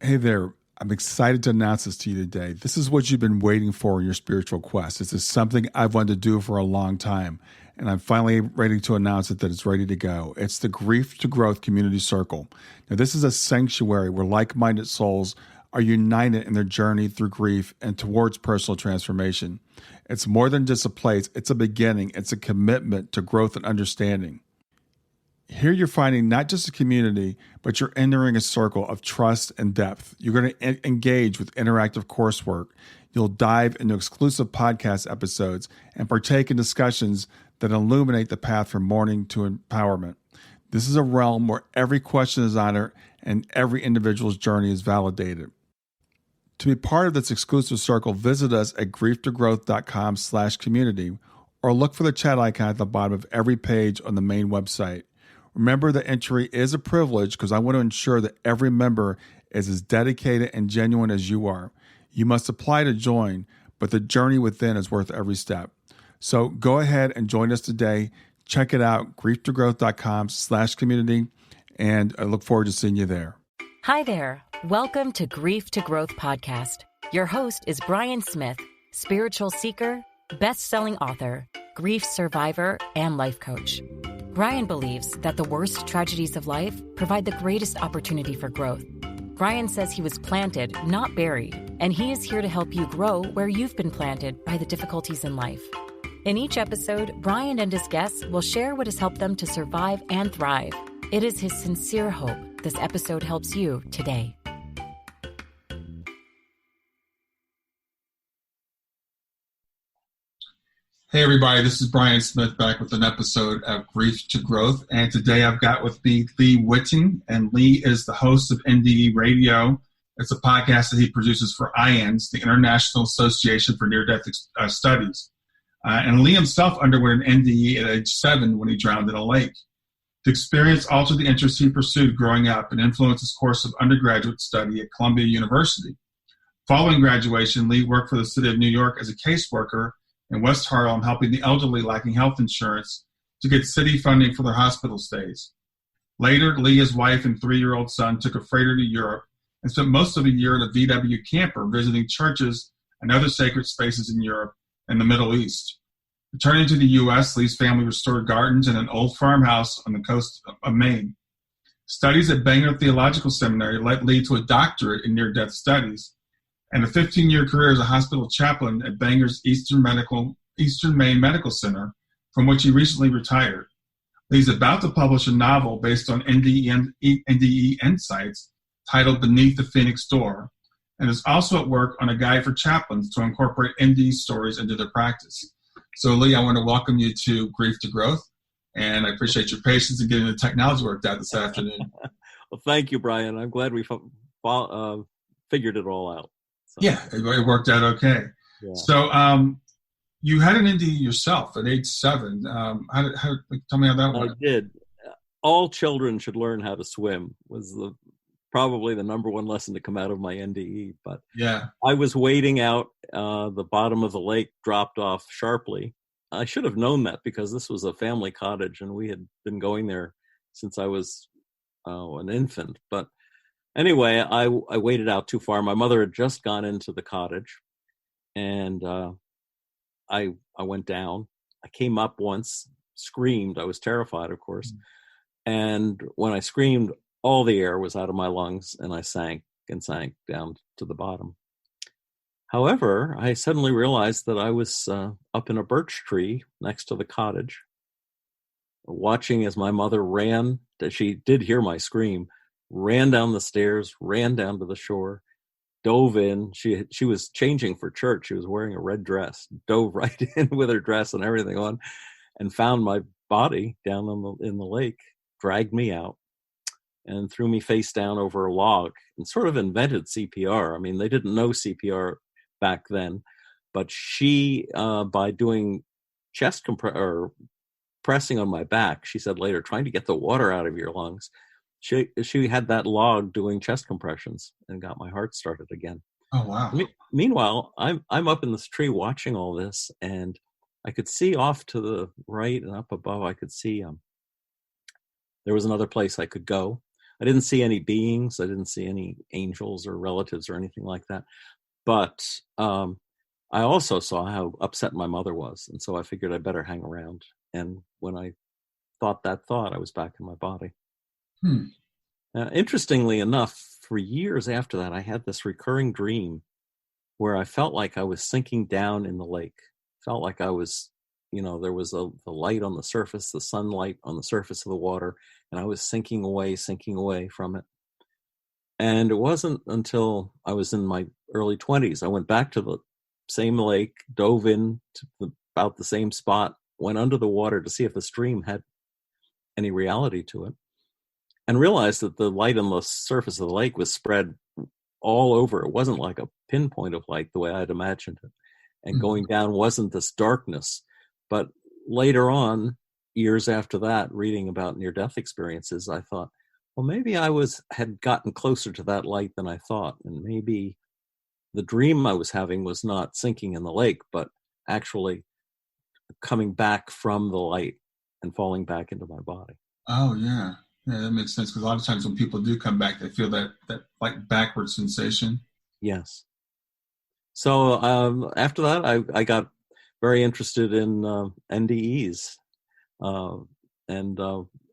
Hey there. I'm excited to announce this to you today. This is what you've been waiting for in your spiritual quest. This is something I've wanted to do for a long time, and I'm finally ready to announce it that it's ready to go. It's the Grief to Growth Community Circle. Now, this is a sanctuary where like-minded souls are united in their journey through grief and towards personal transformation. It's more than just a place. It's a beginning. It's a commitment to growth and understanding. Here you're finding not just a community, but you're entering a circle of trust and depth. You're going to engage with interactive coursework. You'll dive into exclusive podcast episodes and partake in discussions that illuminate the path from mourning to empowerment. This is a realm where every question is honored and every individual's journey is validated. To be part of this exclusive circle, visit us at grieftogrowth.com/community or look for the chat icon at the bottom of every page on the main website. Remember that entry is a privilege because I want to ensure that every member is as dedicated and genuine as you are. You must apply to join, but the journey within is worth every step. So go ahead and join us today. Check it out, grieftogrowth.com/community, and I look forward to seeing you there. Hi there. Welcome to Grief to Growth podcast. Your host is Brian Smith, spiritual seeker, best-selling author, grief survivor, and life coach. Brian believes that the worst tragedies of life provide the greatest opportunity for growth. Brian says he was planted, not buried, and he is here to help you grow where you've been planted by the difficulties in life. In each episode, Brian and his guests will share what has helped them to survive and thrive. It is his sincere hope this episode helps you today. Hey everybody, this is Brian Smith back with an episode of Grief to Growth, and today I've got with me Lee Witting, and Lee is the host of NDE Radio. It's a podcast that he produces for IANDS, the International Association for Near-Death Studies. And Lee himself underwent an NDE at age 7 when he drowned in a lake. The experience altered the interests he pursued growing up and influenced his course of undergraduate study at Columbia University. Following graduation, Lee worked for the city of New York as a caseworker in West Harlem, helping the elderly lacking health insurance to get city funding for their hospital stays. Later, Lee, his wife, and 3-year-old son took a freighter to Europe and spent most of a year in a VW camper visiting churches and other sacred spaces in Europe and the Middle East. Returning to the U.S., Lee's family restored gardens in an old farmhouse on the coast of Maine. Studies at Bangor Theological Seminary led Lee to a doctorate in near-death studies and a 15-year career as a hospital chaplain at Bangor's Eastern Maine Medical Center, from which he recently retired. Lee's about to publish a novel based on NDE insights titled Beneath the Phoenix Door, and is also at work on a guide for chaplains to incorporate NDE stories into their practice. So, Lee, I want to welcome you to Grief to Growth, and I appreciate your patience in getting the technology worked out this afternoon. Well, thank you, Brian. I'm glad we figured it all out. So. Yeah, it worked out okay. Yeah. So you had an NDE yourself at age 7. Tell me how that went. I did. All children should learn how to swim was probably the number one lesson to come out of my NDE. But yeah, I was wading out. The bottom of the lake dropped off sharply. I should have known that because this was a family cottage and we had been going there since I was an infant. But anyway, I waded out too far. My mother had just gone into the cottage, and I went down. I came up once, screamed. I was terrified, of course. And when I screamed, all the air was out of my lungs, and I sank down to the bottom. However, I suddenly realized that I was up in a birch tree next to the cottage, watching as my mother ran. She did hear my scream. Ran down the stairs, ran down to the shore, dove in. She was changing for church. She was wearing a red dress, dove right in with her dress and everything on, and found my body down in the lake, dragged me out, and threw me face down over a log, and sort of invented CPR. I mean, they didn't know CPR back then, but she, by doing chest or pressing on my back, she said later, trying to get the water out of your lungs, She had that log doing chest compressions and got my heart started again. Oh, wow. Meanwhile, I'm up in this tree watching all this, and I could see off to the right and up above, I could see there was another place I could go. I didn't see any beings. I didn't see any angels or relatives or anything like that. But I also saw how upset my mother was. And so I figured I better hang around. And when I thought that thought, I was back in my body. Interestingly enough, for years after that, I had this recurring dream where I felt like I was sinking down in the lake. Felt like I was, there was the light on the surface, the sunlight on the surface of the water, and I was sinking away from it. And it wasn't until I was in my early 20s, I went back to the same lake, dove in to about the same spot, went under the water to see if the stream had any reality to it, and realized that the light on the surface of the lake was spread all over. It wasn't like a pinpoint of light the way I'd imagined it. And going down wasn't this darkness. But later on, years after that, reading about near-death experiences, I thought, well, maybe I had gotten closer to that light than I thought. And maybe the dream I was having was not sinking in the lake, but actually coming back from the light and falling back into my body. Oh, yeah. Yeah, that makes sense. Because a lot of times when people do come back, they feel that like backward sensation. Yes. So after that, I got very interested in NDEs and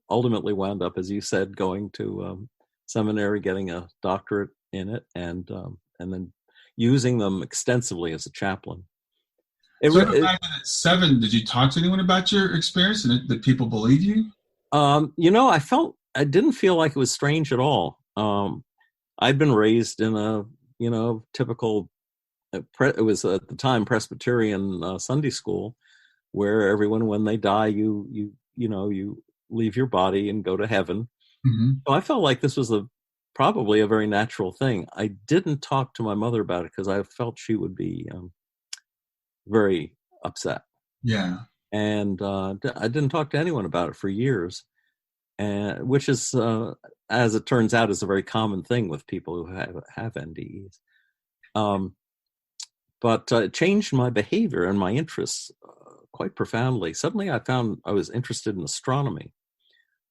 ultimately wound up, as you said, going to seminary, getting a doctorate in it, and then using them extensively as a chaplain. Back at 7, did you talk to anyone about your experience, and did people believe you? I didn't feel like it was strange at all. I'd been raised in a typical. It was at the time Presbyterian Sunday school, where everyone, when they die, you leave your body and go to heaven. Mm-hmm. So I felt like this was probably a very natural thing. I didn't talk to my mother about it because I felt she would be very upset. Yeah, and I didn't talk to anyone about it for years, and which is, as it turns out, is a very common thing with people who have NDEs. But it changed my behavior and my interests quite profoundly. Suddenly I found I was interested in astronomy,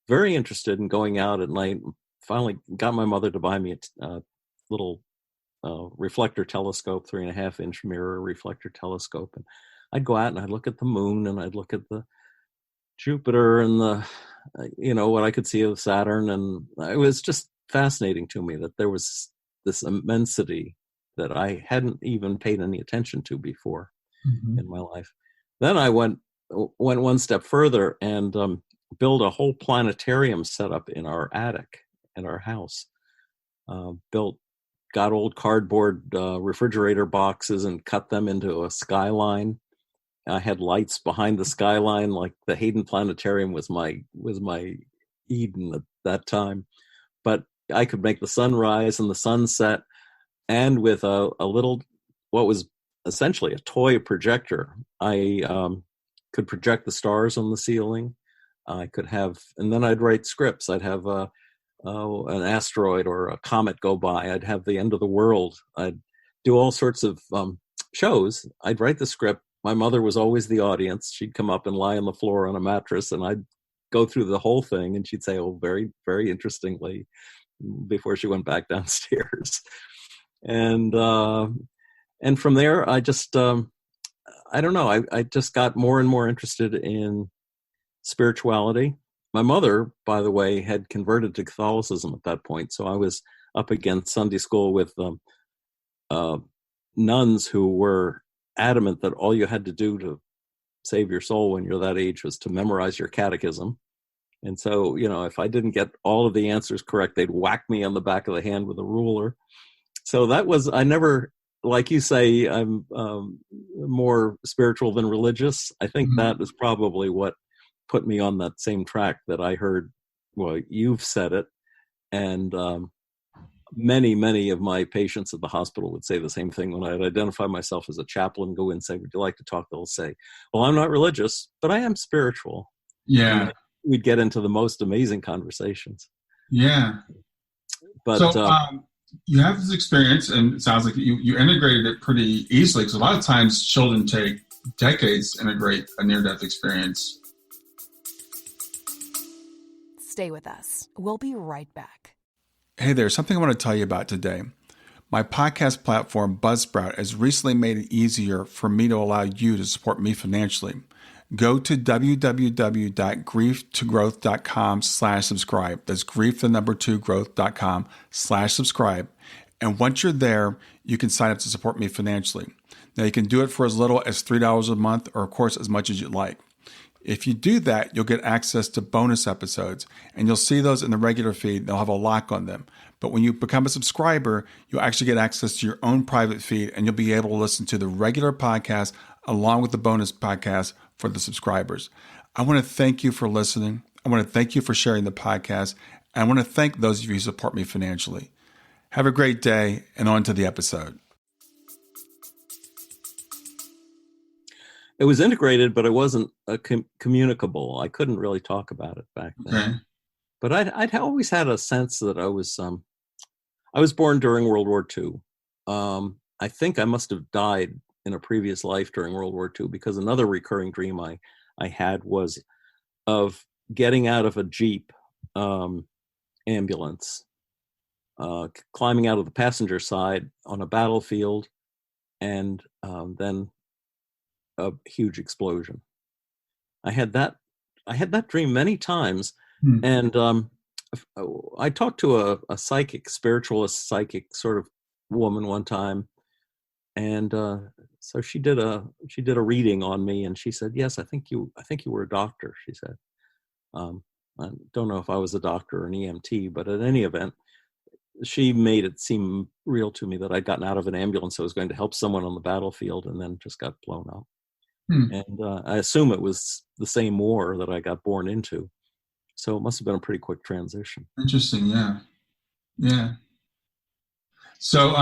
very interested in going out at night. Finally got my mother to buy me a little reflector telescope, 3.5-inch mirror reflector telescope. And I'd go out and I'd look at the moon, and I'd look at the Jupiter and the, what I could see of Saturn. And it was just fascinating to me that there was this immensity that I hadn't even paid any attention to before in my life. Then I went one step further and built a whole planetarium setup in our attic in our house. Got old cardboard refrigerator boxes and cut them into a skyline. I had lights behind the skyline, like the Hayden Planetarium was my Eden at that time. But I could make the sunrise and the sunset. And with a little, what was essentially a toy projector, I could project the stars on the ceiling. I could have, and then I'd write scripts. I'd have an asteroid or a comet go by. I'd have the end of the world. I'd do all sorts of shows. I'd write the script. My mother was always the audience. She'd come up and lie on the floor on a mattress, and I'd go through the whole thing, and she'd say, "Oh, very, very interestingly," before she went back downstairs. And from there, I just, I don't know, I just got more and more interested in spirituality. My mother, by the way, had converted to Catholicism at that point. So I was up against Sunday school with nuns who were adamant that all you had to do to save your soul when you're that age was to memorize your catechism. And so, if I didn't get all of the answers correct, they'd whack me on the back of the hand with a ruler. So I never, like you say, I'm more spiritual than religious. I think that is probably what put me on that same track that I heard. Well, you've said it. And many, many of my patients at the hospital would say the same thing. When I'd identify myself as a chaplain, go in and say, "Would you like to talk?" They'll say, "Well, I'm not religious, but I am spiritual." Yeah. And we'd get into the most amazing conversations. Yeah. But so, you have this experience, and it sounds like you integrated it pretty easily, because a lot of times children take decades to integrate a near-death experience. Stay with us. We'll be right back. Hey there, something I want to tell you about today. My podcast platform, Buzzsprout, has recently made it easier for me to allow you to support me financially. Go to www.grieftogrowth.com/subscribe. That's grief2growth.com/subscribe. And once you're there, you can sign up to support me financially. Now, you can do it for as little as $3 a month or, of course, as much as you'd like. If you do that, you'll get access to bonus episodes, and you'll see those in the regular feed. They'll have a lock on them. But when you become a subscriber, you'll actually get access to your own private feed, and you'll be able to listen to the regular podcast along with the bonus podcast for the subscribers. I want to thank you for listening. I want to thank you for sharing the podcast. And I want to thank those of you who support me financially. Have a great day, and on to the episode. It was integrated, but it wasn't communicable. I couldn't really talk about it back then. Okay. But I'd always had a sense that I was born during World War II. I think I must have died in a previous life during World War II, because another recurring dream I had was of getting out of a Jeep ambulance, climbing out of the passenger side on a battlefield, and then a huge explosion. I had that dream many times. And I talked to a psychic, spiritualist psychic sort of woman one time, and so she did a reading on me, and she said, "Yes, I think you were a doctor." She said, "I don't know if I was a doctor or an EMT, but at any event, she made it seem real to me that I'd gotten out of an ambulance. I was going to help someone on the battlefield, and then just got blown up." And I assume it was the same war that I got born into. So it must have been a pretty quick transition. Interesting, yeah. Yeah. So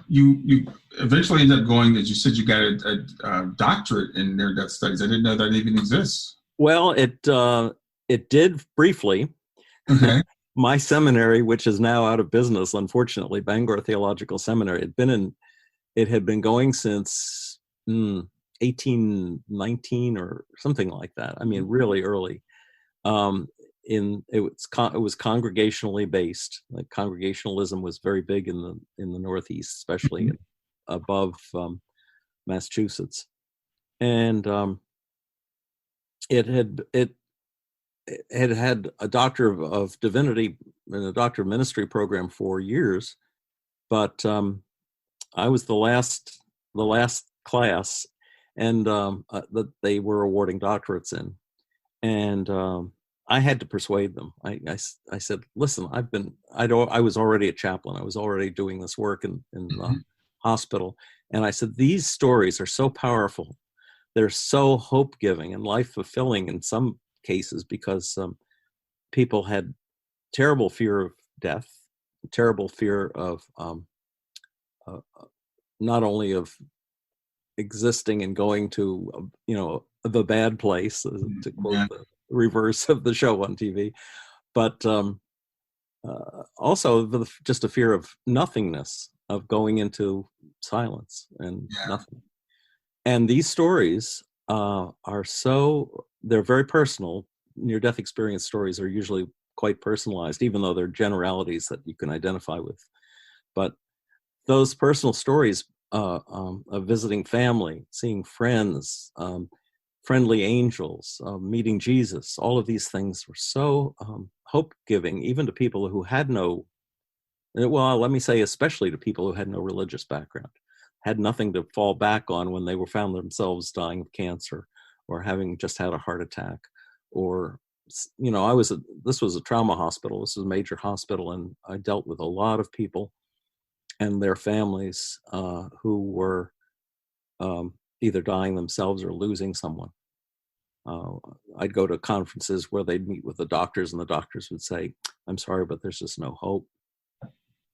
you eventually ended up going, as you said, you got a doctorate in near-death studies. I didn't know that even exists. Well, it did briefly. Okay. My seminary, which is now out of business, unfortunately, Bangor Theological Seminary, it had been going since 1819 or something like that. I mean, really early. It was congregationally based. Like, congregationalism was very big in the Northeast, especially above Massachusetts, and it had a Doctor of Divinity and a Doctor of Ministry program for years, but I was the last class, and that they were awarding doctorates in, and I had to persuade them. I said, "Listen, I was already a chaplain. I was already doing this work in the hospital, and I said, these stories are so powerful. They're so hope-giving and life-fulfilling in some cases, because people had terrible fear of death, terrible fear of not only of existing and going to the bad place, to quote the reverse of the show on TV, but also just a fear of nothingness, of going into silence and nothing. And these stories they're very personal. Near-death experience stories are usually quite personalized, even though they're generalities that you can identify with. But those personal stories of visiting family, seeing friends, friendly angels, meeting Jesus, all of these things were so hope-giving, even to people who had no, well, let me say especially to people who had no religious background, had nothing to fall back on when they found themselves dying of cancer or having just had a heart attack. Or, this was a trauma hospital. This was a major hospital, and I dealt with a lot of people and their families who were either dying themselves or losing someone. I'd go to conferences where they'd meet with the doctors, and the doctors would say, "I'm sorry, but there's just no hope."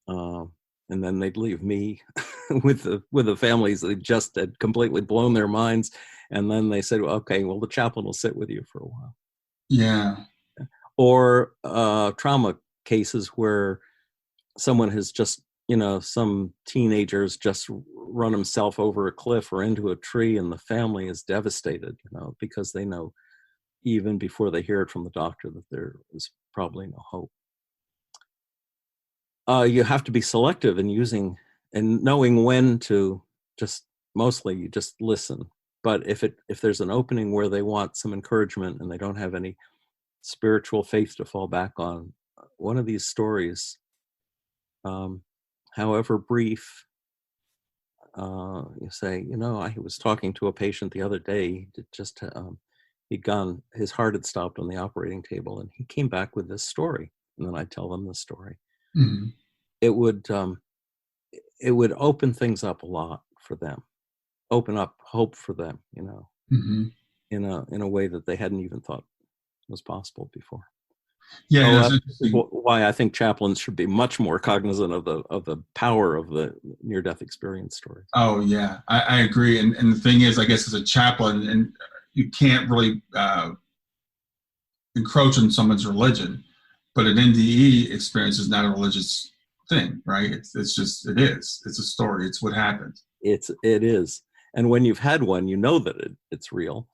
And then they'd leave me with the families that just had completely blown their minds. And then they said, "Okay, well, the chaplain will sit with you for a while." Yeah. Or trauma cases where someone has just, some teenager's just run himself over a cliff or into a tree, and the family is devastated, because they know even before they hear it from the doctor that there is probably no hope. You have to be selective in using and knowing when to mostly you just listen. But if there's an opening where they want some encouragement and they don't have any spiritual faith to fall back on, one of these stories, however brief, you say, I was talking to a patient the other day, his heart had stopped on the operating table, and he came back with this story. And then I tell them the story. Mm-hmm. It would open things up a lot for them, open up hope for them, Mm-hmm. in a way that they hadn't even thought was possible before. Yeah, so why I think chaplains should be much more cognizant of the power of the near-death experience stories. Oh yeah, I agree. And the thing is, I guess as a chaplain, and you can't really encroach on someone's religion, but an NDE experience is not a religious thing, right? It's just, it is. It's a story. It's what happened. It is. And when you've had one, you know that it's real.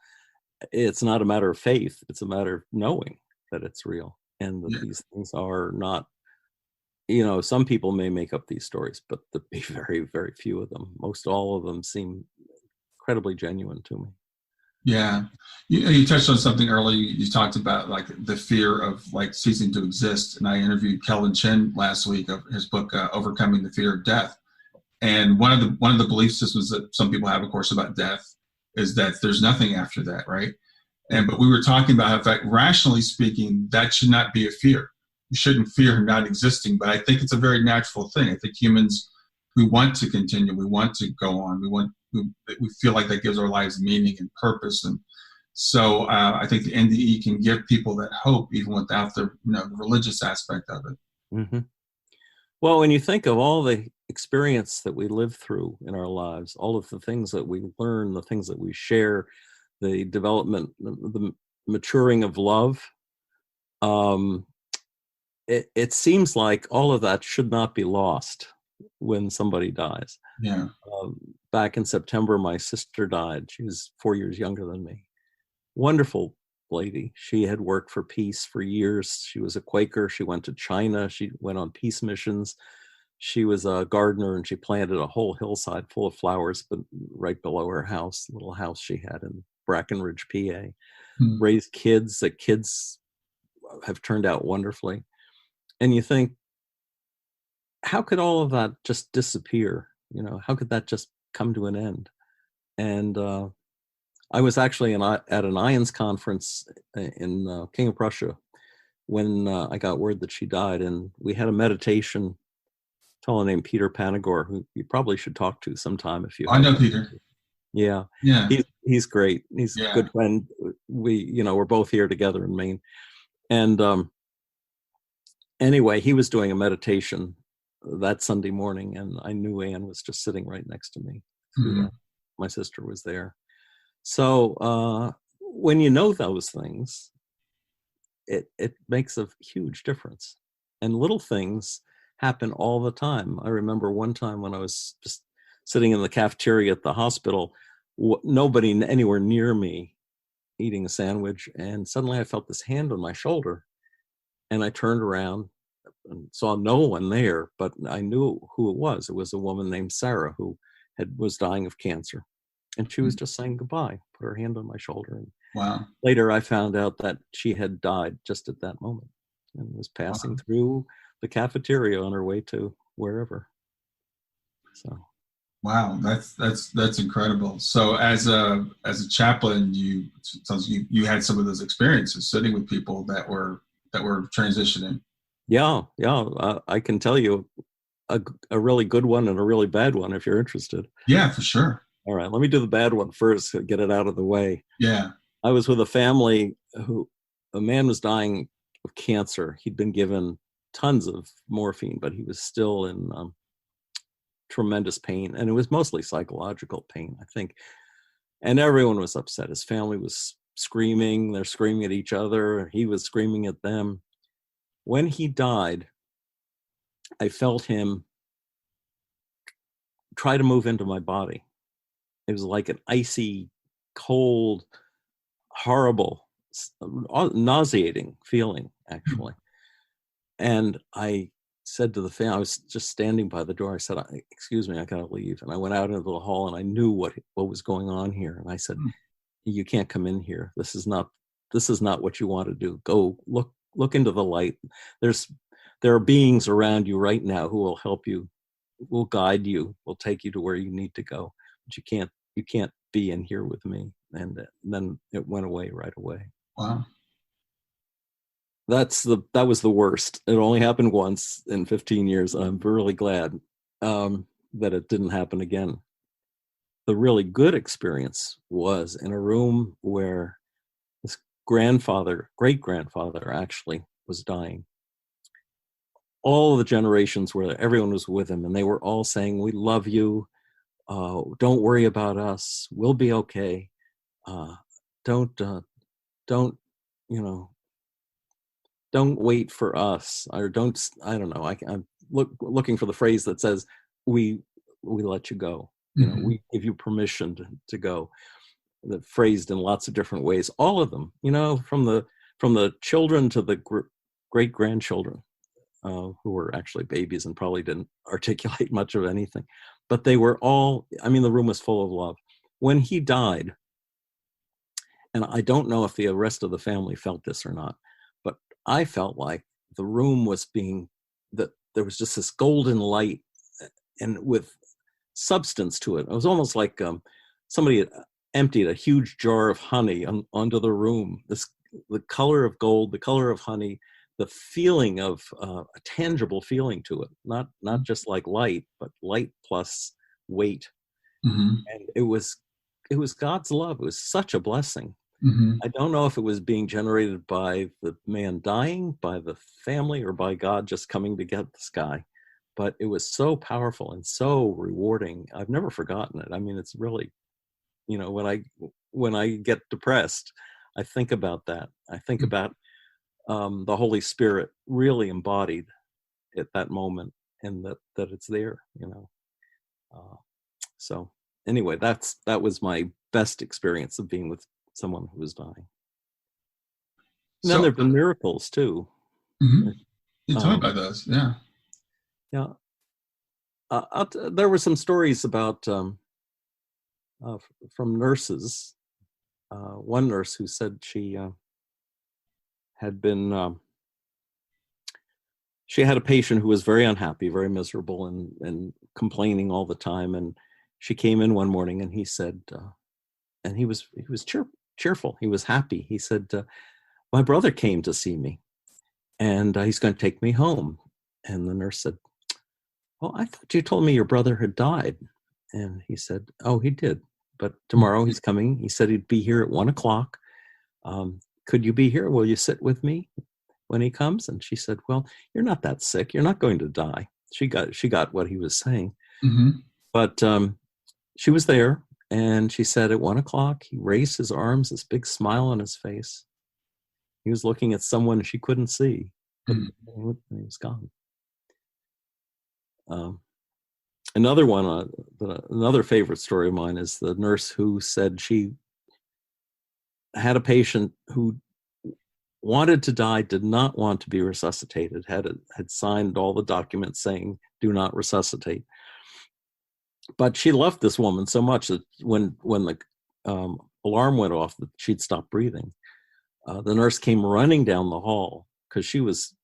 It's not a matter of faith. It's a matter of knowing that it's real and that these things are not, some people may make up these stories, but there'd be very, very few of them. Most all of them seem incredibly genuine to me. Yeah. You touched on something earlier. You talked about like the fear of like ceasing to exist. And I interviewed Kelvin Chin last week of his book, Overcoming the Fear of Death. And one of the belief systems that some people have, of course, about death is that there's nothing after that, right? But we were talking about how, in fact, rationally speaking, that should not be a fear. You shouldn't fear not existing, but I think it's a very natural thing. I think humans, we want to continue, we want to go on, we feel like that gives our lives meaning and purpose. And so I think the NDE can give people that hope even without the religious aspect of it. Mm-hmm. Well, when you think of all the experience that we live through in our lives, all of the things that we learn, the things that we share, the development, the maturing of love, it seems like all of that should not be lost when somebody dies. Yeah. Back in September, my sister died. She was 4 years younger than me. Wonderful lady. She had worked for peace for years. She was a Quaker. She went to China. She went on peace missions. She was a gardener, and she planted a whole hillside full of flowers, but right below her house, little house she had in Brackenridge, PA. Raised kids. The kids have turned out wonderfully. And you think, how could all of that just disappear? How could that just come to an end? And I was actually at an IANDS conference in King of Prussia when I got word that she died, and we had a meditation. A fellow named Peter Panagore, who you probably should talk to sometime if you. I know Peter. Yeah. He's great. He's a good friend. We're both here together in Maine, and anyway, he was doing a meditation that Sunday morning, and I knew Anne was just sitting right next to me. My sister was there. So when you know those things, it makes a huge difference. And little things happen all the time. I remember one time when I was just sitting in the cafeteria at the hospital, nobody anywhere near me eating a sandwich, and suddenly I felt this hand on my shoulder, and I turned around and saw no one there, but I knew who it was. It was a woman named Sarah who was dying of cancer, and she was just saying goodbye, put her hand on my shoulder. And wow. Later I found out that she had died just at that moment and was passing through the cafeteria on her way to wherever. So wow, that's incredible. So as a chaplain, you had some of those experiences sitting with people that were transitioning. Yeah, I can tell you a really good one and a really bad one if you're interested. Yeah, for sure. All right, let me do the bad one first to get it out of the way. Yeah. I was with a family a man was dying of cancer. He'd been given tons of morphine, but he was still in tremendous pain, and it was mostly psychological pain, I think. And everyone was upset. His family was screaming. They're screaming at each other. He was screaming at them. When he died, I felt him try to move into my body. It was like an icy, cold, horrible, nauseating feeling, actually. And I said to the family, I was just standing by the door. I said, excuse me, I got to leave. And I went out into the hall, and I knew what was going on here. And I said, you can't come in here. This is not what you want to do. Go look into the light. There are beings around you right now who will help you, will guide you, will take you to where you need to go. But you can't be in here with me. And then it went away right away. Wow. That was the worst. It only happened once in 15 years. And I'm really glad that it didn't happen again. The really good experience was in a room where this great-grandfather actually was dying. All of the generations everyone was with him, and they were all saying, "We love you. Don't worry about us. We'll be okay. Don't don't wait for us, or don't." I don't know. I'm looking for the phrase that says, "We let you go. We give you permission to go." That phrased in lots of different ways. All of them, from the children to the great grandchildren. Who were actually babies and probably didn't articulate much of anything. But they were all, the room was full of love. When he died, and I don't know if the rest of the family felt this or not, but I felt like the room was that there was just this golden light and with substance to it. It was almost like somebody had emptied a huge jar of honey onto the room. The color of gold, the color of honey, the feeling of a tangible feeling to it, not just like light, but light plus weight. And it was God's love. It was such a blessing. I don't know if it was being generated by the man dying, by the family, or by God just coming to get this guy, but it was so powerful and so rewarding. I've never forgotten it. It's really, when I get depressed, I think about that. I think about the Holy Spirit really embodied at that moment, and that it's there, So anyway, that was my best experience of being with someone who was dying. And then there've been miracles too. You told me about those, yeah. Yeah. There were some stories about from nurses. One nurse who said she had been she had a patient who was very unhappy, very miserable, and complaining all the time. And she came in one morning, and he said, and he was cheerful. He was happy. He said, "My brother came to see me, and he's going to take me home." And the nurse said, "Well, I thought you told me your brother had died." And he said, "Oh, he did. But tomorrow he's coming. He said he'd be here at 1:00. Could you be here? Will you sit with me when he comes?" And she said, "Well, you're not that sick. You're not going to die." She got what he was saying. But she was there, and she said at 1:00, he raised his arms, this big smile on his face. He was looking at someone she couldn't see, but he was gone. Another favorite story of mine is the nurse who said she had a patient who wanted to die, did not want to be resuscitated, had signed all the documents saying, "Do not resuscitate." But she loved this woman so much that when the alarm went off, that she'd stopped breathing. The nurse came running down the hall because she was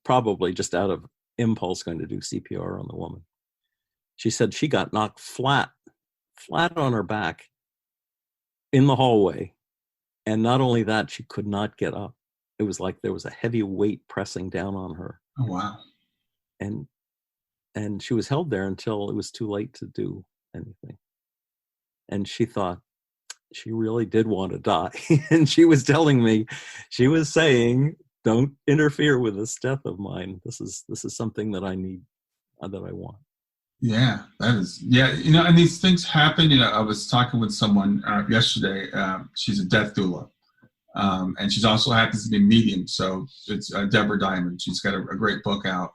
probably just out of impulse going to do CPR on the woman. She said she got knocked flat on her back in the hallway. And not only that, she could not get up. It was like there was a heavy weight pressing down on her. Oh, wow. And she was held there until it was too late to do anything. And she thought she really did want to die. And she was telling me, she was saying, "Don't interfere with this death of mine. This is something that I need, that I want." Yeah, that is, yeah. And these things happen. I was talking with someone yesterday. She's a death doula. And she's also happens to be a medium. So it's Deborah Diamond. She's got a great book out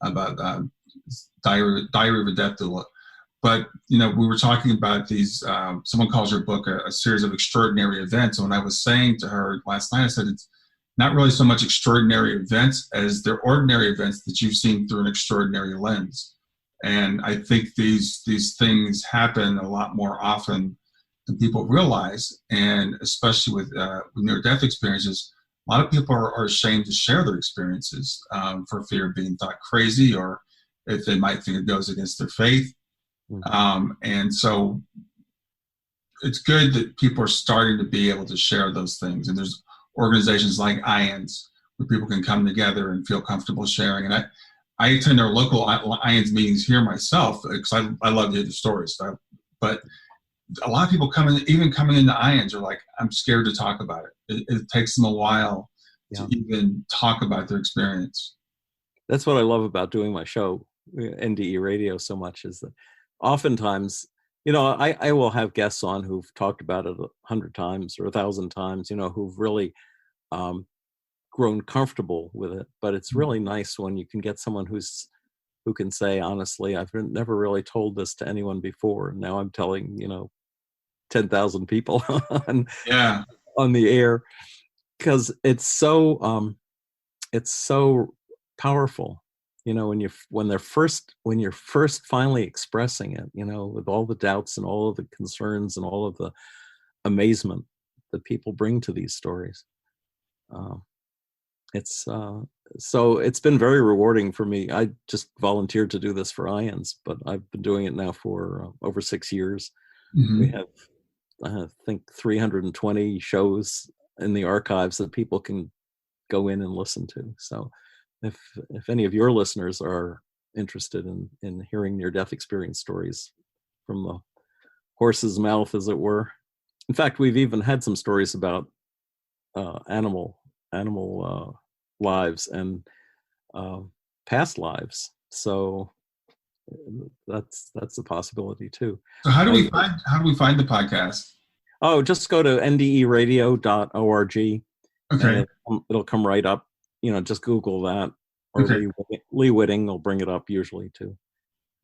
about Diary of a Death Doula. But, we were talking about these, someone calls her book a series of extraordinary events. And when I was saying to her last night, I said, not really so much extraordinary events as they're ordinary events that you've seen through an extraordinary lens. And I think these things happen a lot more often than people realize, and especially with near-death experiences, a lot of people are ashamed to share their experiences for fear of being thought crazy, or if they might think it goes against their faith. And so it's good that people are starting to be able to share those things. And there's organizations like IANDS where people can come together and feel comfortable sharing. And I attend our local IANDS meetings here myself because I love to hear the stories. But a lot of people coming into IANDS are like, I'm scared to talk about it. It takes them a while to even talk about their experience. That's what I love about doing my show, NDE Radio, so much, is that oftentimes, I will have guests on who've talked about it 100 times or 1,000 times, who've really grown comfortable with it. But it's really nice when you can get someone who can say, honestly, I've never really told this to anyone before. Now I'm telling, 10,000 people on the air, because it's so powerful. When you're first finally expressing it, with all the doubts and all of the concerns and all of the amazement that people bring to these stories. So it's been very rewarding for me. I just volunteered to do this for IANDS, but I've been doing it now for over 6 years. We have, I think, 320 shows in the archives that people can go in and listen to. So if any of your listeners are interested in hearing near-death experience stories from the horse's mouth, as it were. In fact, we've even had some stories about animal lives and past lives. So that's a possibility too. So how do we find the podcast? Oh, just go to nderadio.org. Okay. And it'll come right up. Just Google that, or Lee Witting will bring it up usually too.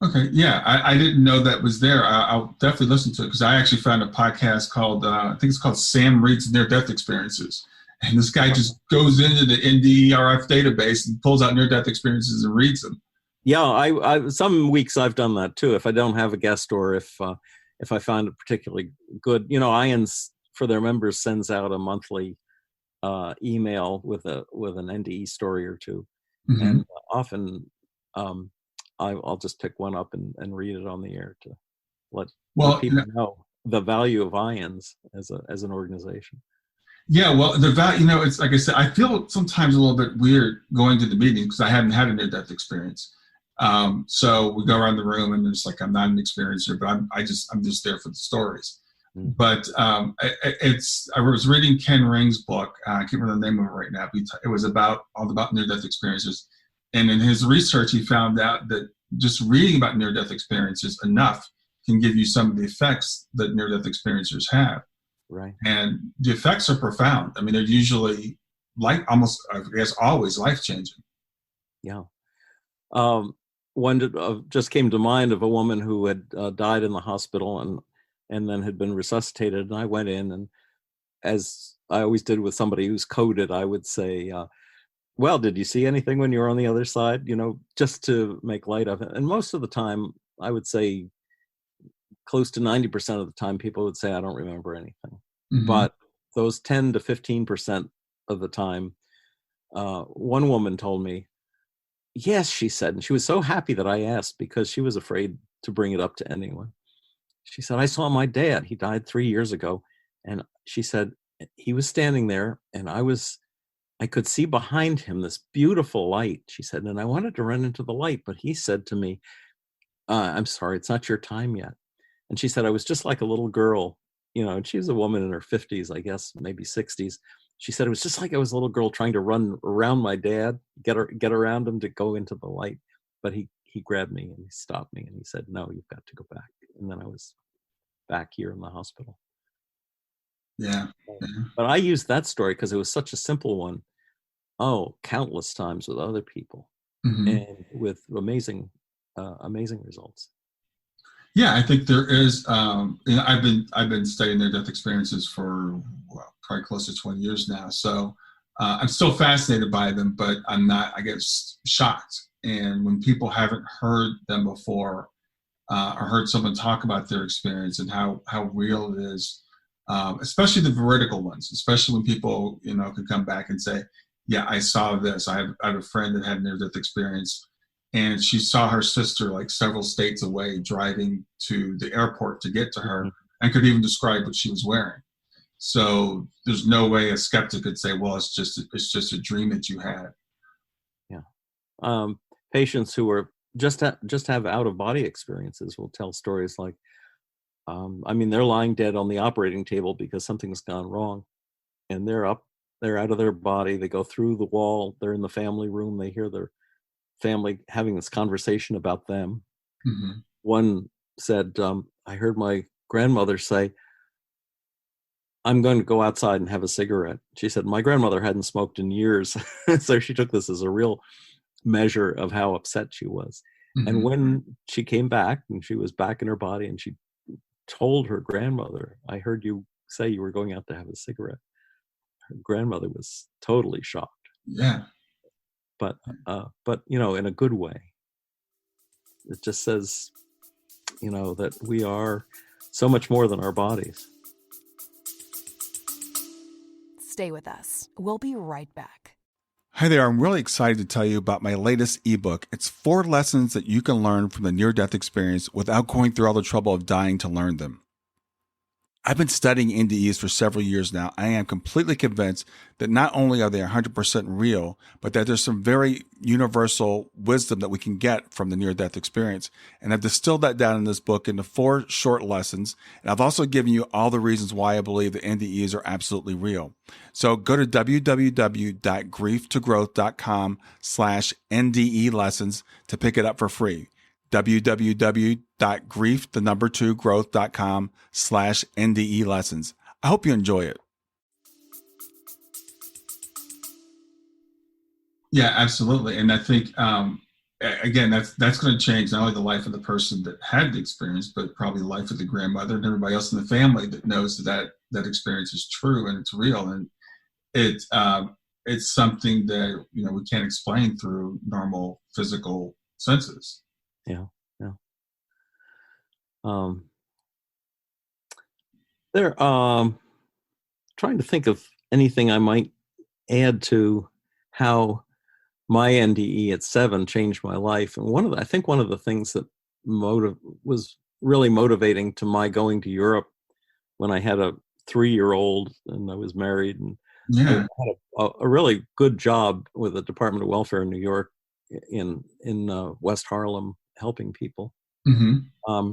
Okay, yeah, I didn't know that was there. I'll definitely listen to it, because I actually found a podcast called, I think it's called Sam Reads Near-Death Experiences. And this guy just goes into the NDERF database and pulls out near-death experiences and reads them. Yeah, I some weeks I've done that too. If I don't have a guest, or if I find it particularly good, IANDS for their members sends out a monthly email with an NDE story or two, and often I'll just pick one up and read it on the air to let people know the value of IANDS as an organization. Yeah, well, the value, it's like I said, I feel sometimes a little bit weird going to the meeting because I hadn't had a near-death experience. So we go around the room and it's like, I'm not an experiencer, but I'm just there for the stories. But I was reading Ken Ring's book. I can't remember the name of it right now. It was all about near-death experiences. And in his research, he found out that just reading about near-death experiences enough can give you some of the effects that near-death experiencers have. Right. And the effects are profound. I mean, they're usually always life-changing. Yeah. One just came to mind of a woman who had died in the hospital and then had been resuscitated. And I went in, and as I always did with somebody who's coded, I would say, well, did you see anything when you were on the other side? Just to make light of it. And most of the time, I would say close to 90% of the time, people would say, I don't remember anything. But those 10 to 15% of the time, one woman told me, yes, she said, and she was so happy that I asked, because she was afraid to bring it up to anyone. She said, I saw my dad. He died 3 years ago. And she said, he was standing there, and I could see behind him this beautiful light, she said, and I wanted to run into the light, but he said to me, I'm sorry, it's not your time yet. And she said, I was just like a little girl, and she was a woman in her 50s, I guess, maybe 60s. She said, it was just like I was a little girl trying to run around my dad, get around him to go into the light. But he grabbed me and he stopped me and he said, no, you've got to go back. And then I was back here in the hospital. Yeah. But I used that story because it was such a simple one. Oh, countless times with other people and with amazing results. Yeah, I think there is. I've been studying near-death experiences for probably close to 20 years now. So I'm still fascinated by them, but I'm not, I get shocked. And when people haven't heard them before, or heard someone talk about their experience and how real it is, especially the veridical ones, especially when people, can come back and say, yeah, I saw this. I have a friend that had a near-death experience, and she saw her sister like several states away driving to the airport to get to her, and could even describe what she was wearing. So there's no way a skeptic could say, well, it's just a dream that you had. Yeah. Patients who are just have out of body experiences will tell stories like, they're lying dead on the operating table because something's gone wrong, and they're out of their body. They go through the wall. They're in the family room. They hear their family having this conversation about them. Mm-hmm. One said, I heard my grandmother say, I'm going to go outside and have a cigarette. She said, my grandmother hadn't smoked in years. So she took this as a real measure of how upset she was. Mm-hmm. And when she came back and she was back in her body and she told her grandmother, I heard you say you were going out to have a cigarette. Her grandmother was totally shocked. Yeah. But in a good way. It just says, that we are so much more than our bodies. Stay with us. We'll be right back. Hi there, I'm really excited to tell you about my latest ebook. It's 4 lessons that you can learn from the near-death experience without going through all the trouble of dying to learn them. I've been studying NDEs for several years now. I am completely convinced that not only are they 100% real, but that there's some very universal wisdom that we can get from the near-death experience. And I've distilled that down in this book into 4 short lessons. And I've also given you all the reasons why I believe that NDEs are absolutely real. So go to www.grieftogrowth.com/NDE lessons to pick it up for free. www.grieftogrowth.com/NDE lessons. I hope you enjoy it. Yeah, absolutely. And I think, again, that's going to change not only the life of the person that had the experience, but probably the life of the grandmother and everybody else in the family that knows that experience is true and it's real. And it's something that, we can't explain through normal physical senses. Yeah. Trying to think of anything I might add to how my NDE at 7 changed my life. And I think one of the things that was really motivating to my going to Europe when I had a 3-year-old and I was married, and I had a really good job with the Department of Welfare in New York in West Harlem, helping people. Mm-hmm.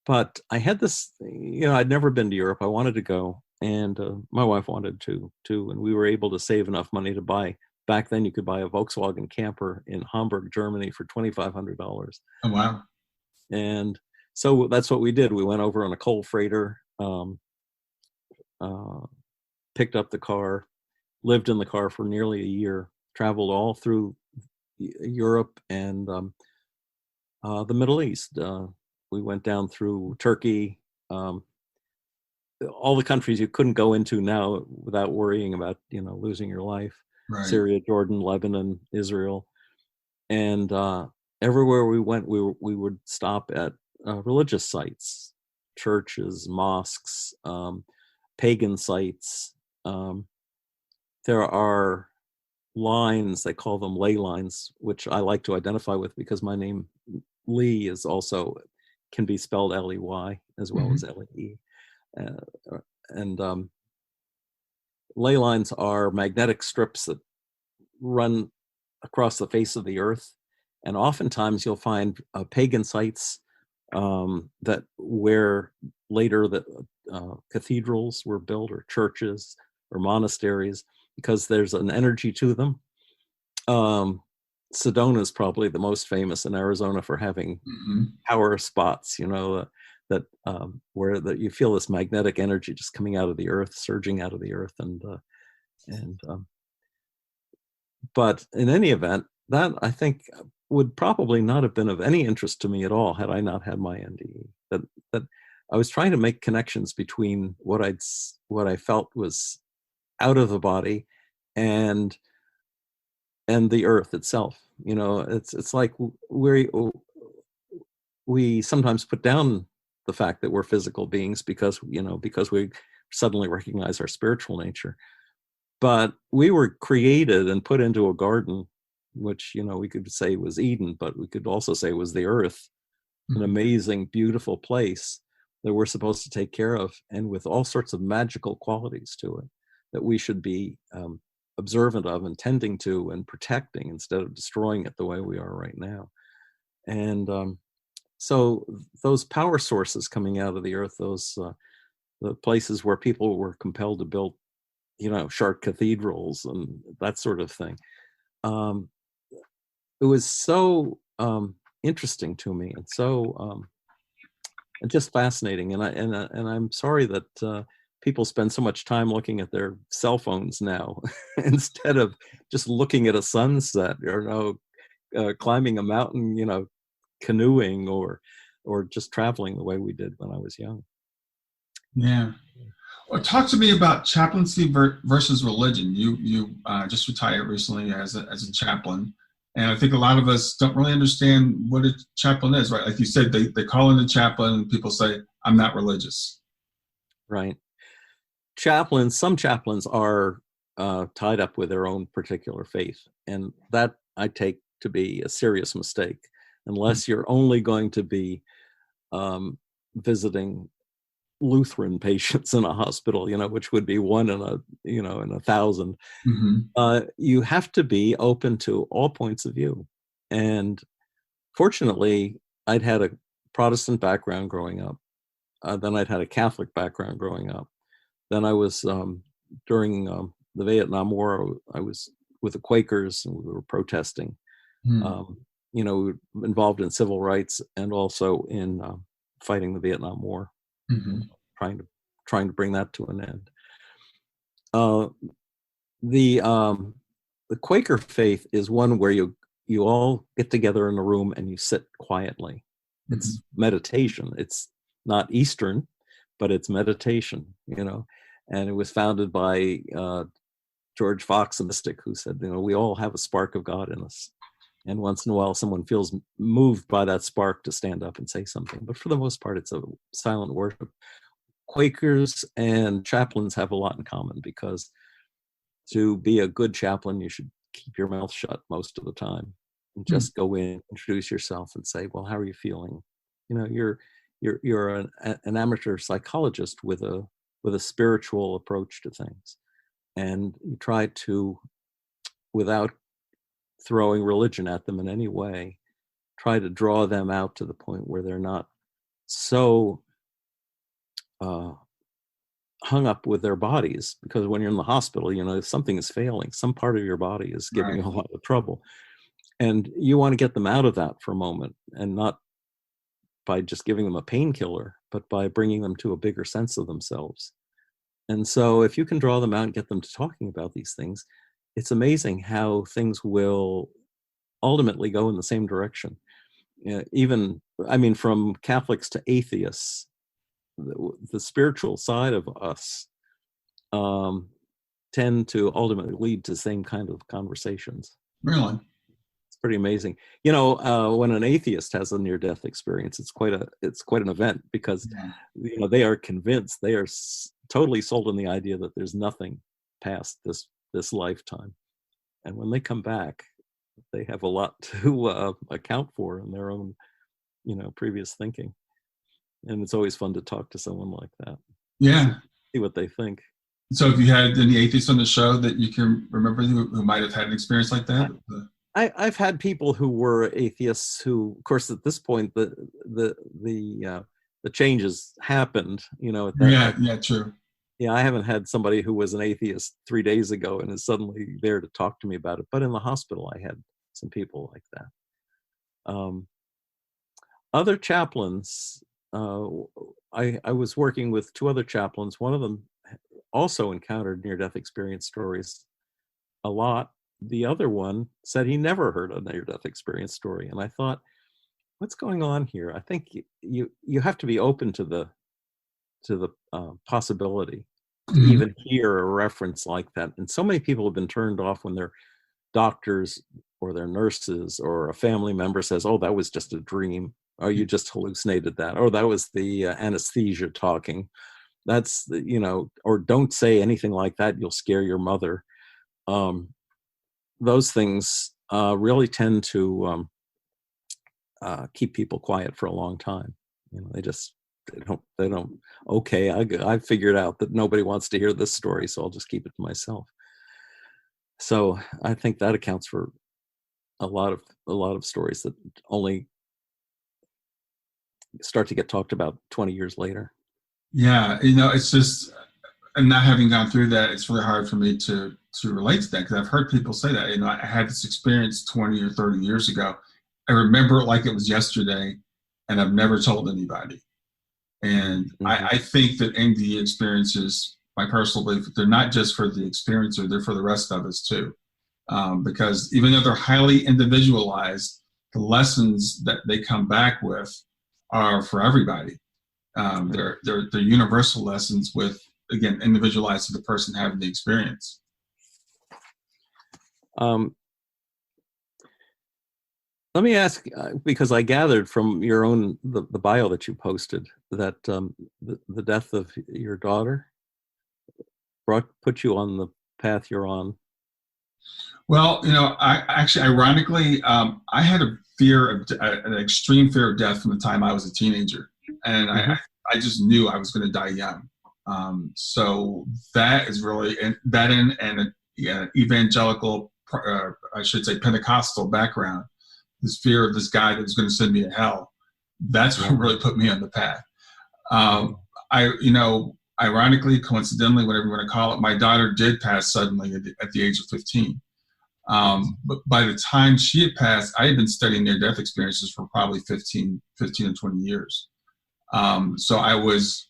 But I had this, I'd never been to Europe. I wanted to go, and my wife wanted to too. And we were able to save enough money to buy. Back then, you could buy a Volkswagen camper in Hamburg, Germany, for $2,500. Oh wow! And so that's what we did. We went over on a coal freighter, picked up the car, lived in the car for nearly a year, traveled all through Europe and the Middle East. We went down through Turkey, all the countries you couldn't go into now without worrying about, losing your life. Right. Syria, Jordan, Lebanon, Israel. And everywhere we went, we would stop at religious sites, churches, mosques, pagan sites. There are lines, they call them ley lines, which I like to identify with because my name Lee is also can be spelled Ley as well as Lee. And ley lines are magnetic strips that run across the face of the earth. And oftentimes you'll find pagan sites that where later the cathedrals were built, or churches or monasteries, because there's an energy to them. Sedona is probably the most famous in Arizona for having power spots, that where you feel this magnetic energy just coming out of the earth, surging out of the earth, but in any event, that I think would probably not have been of any interest to me at all had I not had my NDE. That I was trying to make connections between what I felt was out of the body and the earth itself. It's like we sometimes put down the fact that we're physical beings because we suddenly recognize our spiritual nature. But we were created and put into a garden, which, we could say was Eden, but we could also say was the earth, an amazing, beautiful place that we're supposed to take care of, and with all sorts of magical qualities to it that we should be observant of and tending to and protecting instead of destroying it the way we are right now. And so those power sources coming out of the earth, those the places where people were compelled to build, shard cathedrals and that sort of thing. It was so interesting to me, and so and just fascinating. And I'm sorry that people spend so much time looking at their cell phones now instead of just looking at a sunset or climbing a mountain, canoeing or just traveling the way we did when I was young. Yeah. Well, talk to me about chaplaincy versus religion. You just retired recently as a chaplain, and I think a lot of us don't really understand what a chaplain is, right? Like you said, they call in a chaplain, and people say, "I'm not religious." Right. Some chaplains are tied up with their own particular faith, and that I take to be a serious mistake, unless you're only going to be visiting Lutheran patients in a hospital, which would be one in 1,000. You have to be open to all points of view. And fortunately, I'd had a Protestant background growing up. Then I'd had a Catholic background growing up. Then I was, during the Vietnam War, I was with the Quakers, and we were protesting. We were involved in civil rights and also in fighting the Vietnam War. Trying to bring that to an end. The Quaker faith is one where you all get together in a room and you sit quietly. It's meditation. It's not Eastern, but it's meditation. And it was founded by George Fox, a mystic, who said, we all have a spark of God in us. And once in a while, someone feels moved by that spark to stand up and say something. But for the most part, it's a silent worship. Quakers and chaplains have a lot in common, because to be a good chaplain, you should keep your mouth shut most of the time and just go in, introduce yourself, and say, "Well, how are you feeling?" You're an amateur psychologist with a spiritual approach to things, and you try to, without throwing religion at them in any way, try to draw them out to the point where they're not so hung up with their bodies. Because when you're in the hospital, if something is failing, some part of your body is giving you a lot of trouble, and you want to get them out of that for a moment, and not by just giving them a painkiller, but by bringing them to a bigger sense of themselves. And so if you can draw them out and get them to talking about these things, it's amazing how things will ultimately go in the same direction. From Catholics to atheists, the spiritual side of us tend to ultimately lead to the same kind of conversations. Really? It's pretty amazing. When an atheist has a near-death experience, it's quite an event, because they are convinced, they are totally sold on the idea that there's nothing past this lifetime, and when they come back, they have a lot to account for in their own previous thinking. And it's always fun to talk to someone like that. Yeah. See what they think. So have you had any atheists on the show that you can remember who might have had an experience like that? I've had people who were atheists who, of course, at this point, the changes happened, True. Yeah, I haven't had somebody who was an atheist 3 days ago and is suddenly there to talk to me about it. But in the hospital, I had some people like that. Other chaplains, I was working with two other chaplains. One of them also encountered near-death experience stories a lot. The other one said he never heard a near-death experience story. And I thought, what's going on here? I think you have to be open to the possibility. to even hear a reference like that. And so many people have been turned off when their doctors or their nurses or a family member says, oh, that was just a dream, or you just hallucinated that, or that was the anesthesia talking. That's the, or don't say anything like that, you'll scare your mother. Those things really tend to keep people quiet for a long time. They don't. Okay, I figured out that nobody wants to hear this story, so I'll just keep it to myself. So I think that accounts for a lot of stories that only start to get talked about 20 years later. Yeah, it's just, and not having gone through that, it's really hard for me to relate to that, because I've heard people say that. I had this experience 20 or 30 years ago. I remember it like it was yesterday, and I've never told anybody. And I think that NDE experiences, my personal belief, they're not just for the experiencer, they're for the rest of us too. Because even though they're highly individualized, the lessons that they come back with are for everybody. They're universal lessons with, again, individualized to the person having the experience. Let me ask, because I gathered from the bio that you posted that the death of your daughter put you on the path you're on. Well, I actually, ironically, I had an extreme fear of death from the time I was a teenager, and I just knew I was going to die young. So that is really, and an evangelical, I should say, Pentecostal background. This fear of this guy that was going to send me to hell. That's what really put me on the path. Ironically, coincidentally, whatever you want to call it, my daughter did pass suddenly at the age of 15. But by the time she had passed, I had been studying near-death experiences for probably 15 and 20 years. So I was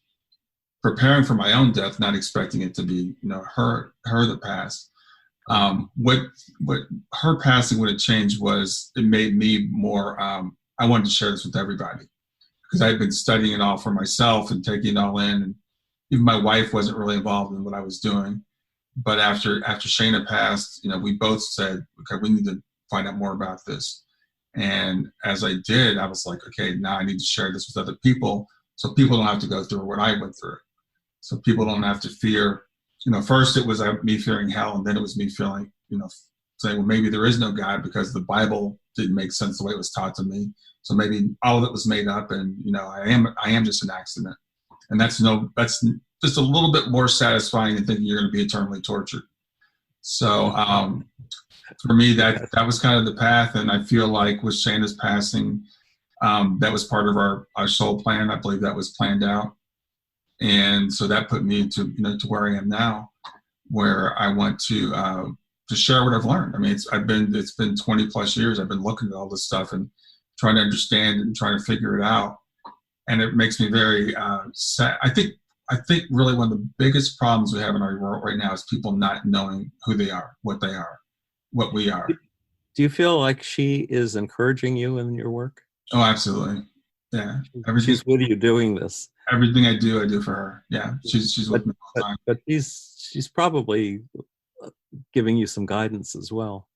preparing for my own death, not expecting it to be, her that passed. What her passing would have changed was it made me more, I wanted to share this with everybody, because I had been studying it all for myself and taking it all in. And even my wife wasn't really involved in what I was doing. But after Shayna passed, we both said, okay, we need to find out more about this. And as I did, I was like, okay, now I need to share this with other people, so people don't have to go through what I went through. So people don't have to fear. First it was me fearing hell, and then it was me feeling, saying, well, maybe there is no God, because the Bible didn't make sense the way it was taught to me. So maybe all of it was made up, and I am just an accident. And that's just a little bit more satisfying than thinking you're going to be eternally tortured. So for me, that was kind of the path, and I feel like with Shayna's passing, that was part of our soul plan. I believe that was planned out. And so that put me to where I am now, where I want to share what I've learned. I mean, it's been 20 plus years. I've been looking at all this stuff and trying to understand it and trying to figure it out. And it makes me very sad. I think really one of the biggest problems we have in our world right now is people not knowing who they are, what they are, what we are. Do you feel like she is encouraging you in your work? Oh, absolutely. Yeah. She's with you doing this. Everything I do for her. Yeah. She's with me all the time. But she's probably giving you some guidance as well.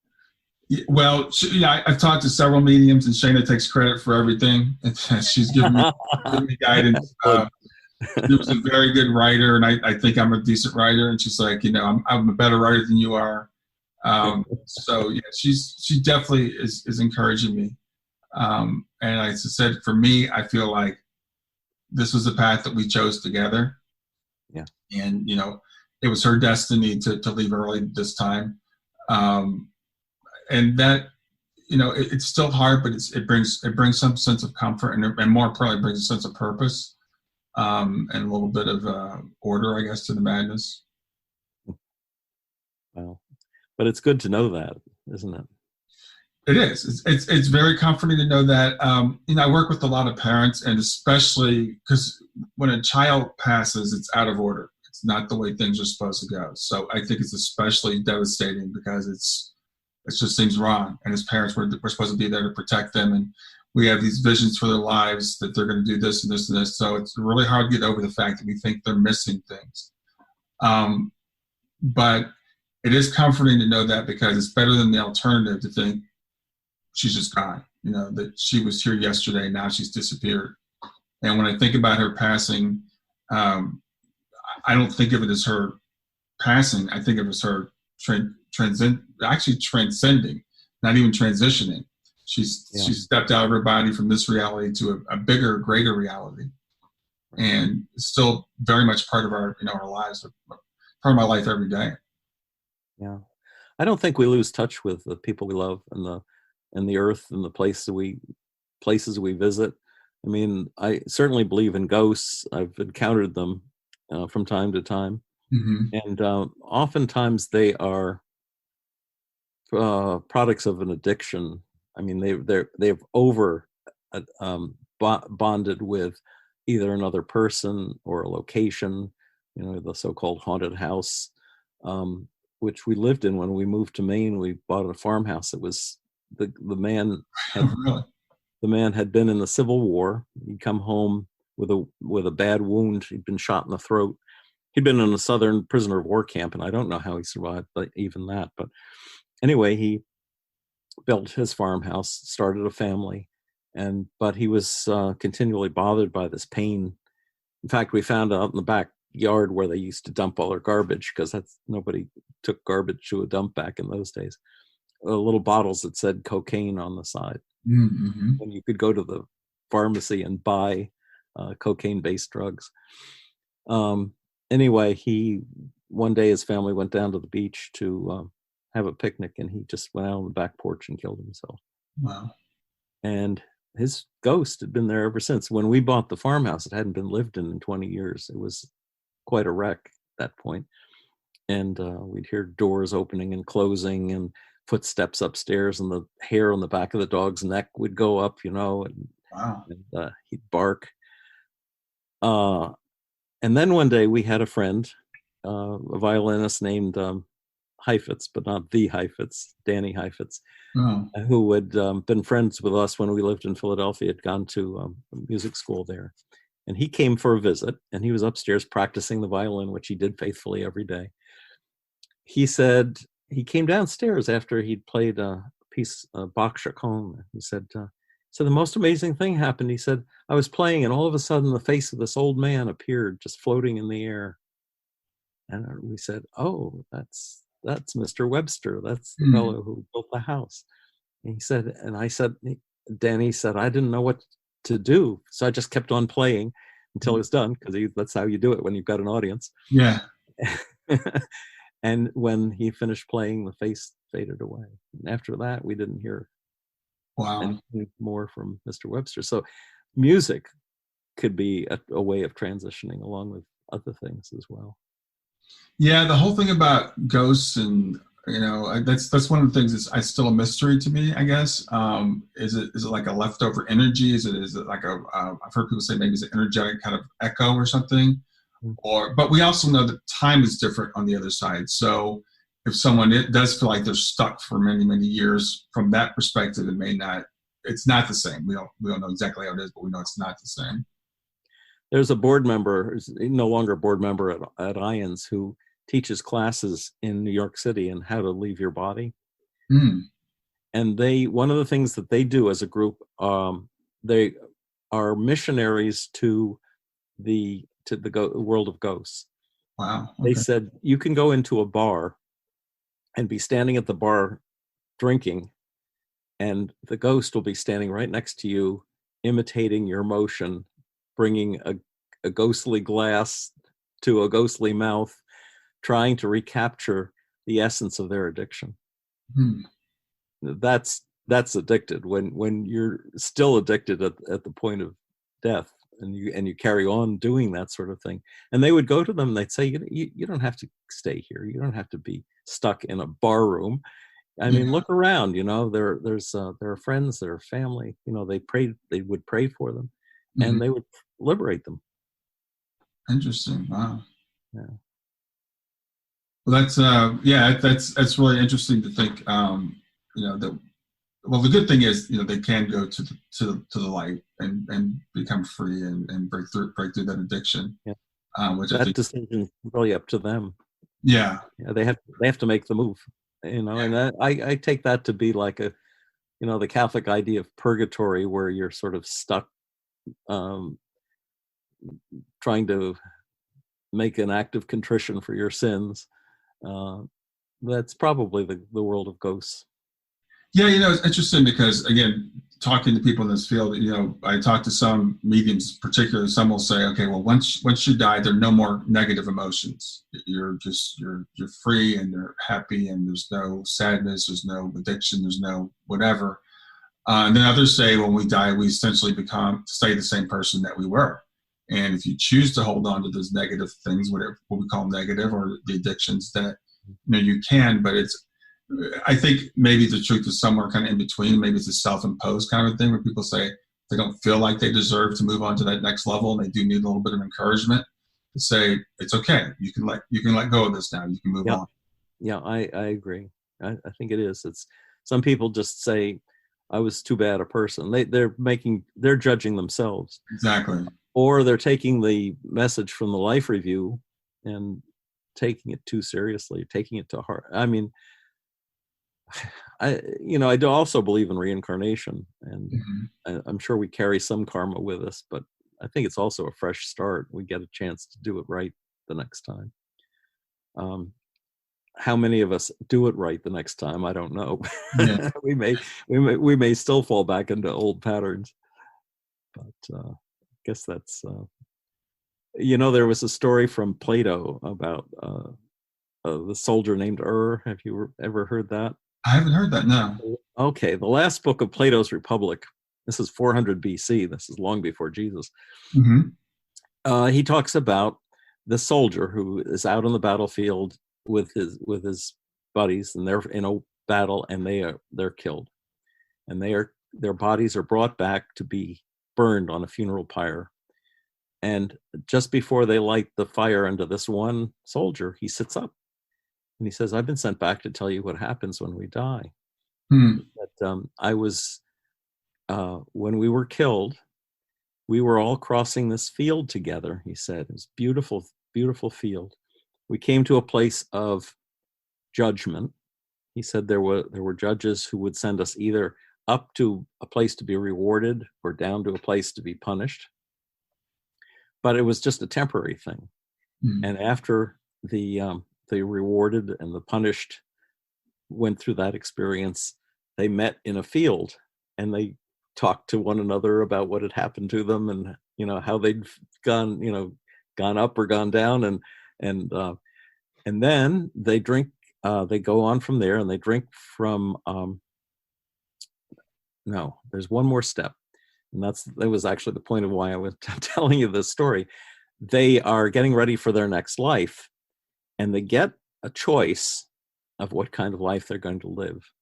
Yeah, well, I've talked to several mediums, and Shayna takes credit for everything. She's given me guidance. She was a very good writer, and I think I'm a decent writer. And she's like, I'm a better writer than you are. So yeah, she definitely is encouraging me. And I said, for me, I feel like this was the path that we chose together. Yeah. And it was her destiny to leave early this time. And that, it's still hard, but it brings some sense of comfort, and more importantly, brings a sense of purpose, and a little bit of order, I guess, to the madness. Well, but it's good to know that, isn't it? It is. It's very comforting to know that. I work with a lot of parents, and especially because when a child passes, it's out of order. It's not the way things are supposed to go. So I think it's especially devastating because it just seems wrong. And as parents, we're supposed to be there to protect them, and we have these visions for their lives that they're going to do this and this and this. So it's really hard to get over the fact that we think they're missing things. But it is comforting to know that, because it's better than the alternative to think she's just gone, that she was here yesterday, now she's disappeared. And when I think about her passing, I don't think of it as her passing. I think of it as her transcending, not even transitioning. She stepped out of her body from this reality to a bigger, greater reality, and it's still very much part of our lives, part of my life every day. Yeah, I don't think we lose touch with the people we love and the earth and the places we visit. I mean, I certainly believe in ghosts. I've encountered them from time to time, and oftentimes they are products of an addiction. I mean, they've bonded with either another person or a location, the so-called haunted house, which we lived in when we moved to Maine. We bought a farmhouse. It was the man had, Really? the man had been in the Civil War. He'd come home with a bad wound. He'd been shot in the throat. He'd been in a Southern prisoner of war camp, and I don't know how he survived even that. But anyway, he built his farmhouse, started a family, but he was continually bothered by this pain. In fact, we found out in the backyard where they used to dump all their garbage, because nobody took garbage to a dump back in those days. Little bottles that said cocaine on the side. Mm-hmm. And you could go to the pharmacy and buy cocaine-based drugs. Anyway, one day his family went down to the beach to have a picnic, and he just went out on the back porch and killed himself. Wow. And his ghost had been there ever since. When we bought the farmhouse, it hadn't been lived in 20 years. It was quite a wreck at that point. And we'd hear doors opening and closing and footsteps upstairs, and the hair on the back of the dog's neck would go up, and, wow. and he'd bark. And then one day we had a friend, a violinist named Heifetz, but not the Heifetz, Danny Heifetz, who had been friends with us when we lived in Philadelphia, had gone to music school there. And he came for a visit, and he was upstairs practicing the violin, which he did faithfully every day. He said he came downstairs after he'd played a piece of Bach Chaconne. He said, the most amazing thing happened. He said, I was playing, and all of a sudden the face of this old man appeared, just floating in the air. And we said, oh, that's Mr. Webster. That's the fellow who built the house. And Danny said, I didn't know what to do. So I just kept on playing until it was done, because that's how you do it when you've got an audience. Yeah. And when he finished playing, the face faded away. And after that, we didn't hear anything more from Mr. Webster. So music could be a way of transitioning along with other things as well. Yeah, the whole thing about ghosts, and that's one of the things that's still a mystery to me, I guess. Is it like a leftover energy? Is it like I've heard people say maybe it's an energetic kind of echo or something. But we also know that time is different on the other side. So if someone does feel like they're stuck for many, many years, from that perspective, it's not the same. We don't know exactly how it is, but we know it's not the same. There's a board member, who's no longer a board member at IANDS, who teaches classes in New York City on how to leave your body. And one of the things that they do as a group, they are missionaries to the world of ghosts. Wow. Okay. They said you can go into a bar and be standing at the bar drinking, and the ghost will be standing right next to you, imitating your motion, bringing a ghostly glass to a ghostly mouth, trying to recapture the essence of their addiction. That's addicted. When you're still addicted at the point of death, and you carry on doing that sort of thing. And they would go to them and they'd say, you don't have to stay here. You don't have to be stuck in a bar room. I mean, look around, there are friends, there are family, they would pray for them, and they would liberate them. Interesting. Wow. Yeah. Well, that's really interesting to think, the good thing is, they can go to the light and become free and break through that addiction. Yeah. which I that think decision is really up to them. yeah. Yeah, they have to make the move, and I take that to be like the Catholic idea of purgatory, where you're sort of stuck trying to make an act of contrition for your sins. That's probably the world of ghosts. Yeah, it's interesting because, again, talking to people in this field, I talk to some mediums, particularly some will say, okay, well, once you die, there are no more negative emotions. You're free and you're happy, and there's no sadness, there's no addiction, there's no whatever. And then others say when we die, we essentially stay the same person that we were. And if you choose to hold on to those negative things, what we call negative, or the addictions, that you can, but I think maybe the truth is somewhere kind of in between. Maybe it's a self-imposed kind of thing where people say they don't feel like they deserve to move on to that next level, and they do need a little bit of encouragement to say it's okay. You can let go of this now. You can move on. Yeah, I agree. I think it is. It's some people just say, I was too bad a person. They're judging themselves. Exactly. Or they're taking the message from the life review and taking it too seriously, taking it to heart. I mean, I do also believe in reincarnation, and I'm sure we carry some karma with us, but I think it's also a fresh start. We get a chance to do it right the next time. How many of us do it right the next time? I don't know. Yeah. we may still fall back into old patterns, but I guess that's there was a story from Plato about the soldier named Have you ever heard that? I haven't heard that, no. Okay, the last book of Plato's Republic, this is 400 BC, this is long before Jesus. Mm-hmm. He talks about the soldier who is out on the battlefield with his buddies, and they're in a battle, and they're killed. And their bodies are brought back to be burned on a funeral pyre. And just before they light the fire into this one soldier, he sits up. And he says, I've been sent back to tell you what happens when we die. But I was, when we were killed, we were all crossing this field together, he said. It was beautiful, beautiful field. We came to a place of judgment. He said there were judges who would send us either up to a place to be rewarded or down to a place to be punished. But it was just a temporary thing. And after the rewarded and the punished went through that experience, they met in a field and they talked to one another about what had happened to them, and how they'd gone up or gone down, and then they drink. They go on from there and they drink from. No, there's one more step, and that was actually the point of why I was telling you this story. They are getting ready for their next life, and they get a choice of what kind of life they're going to live.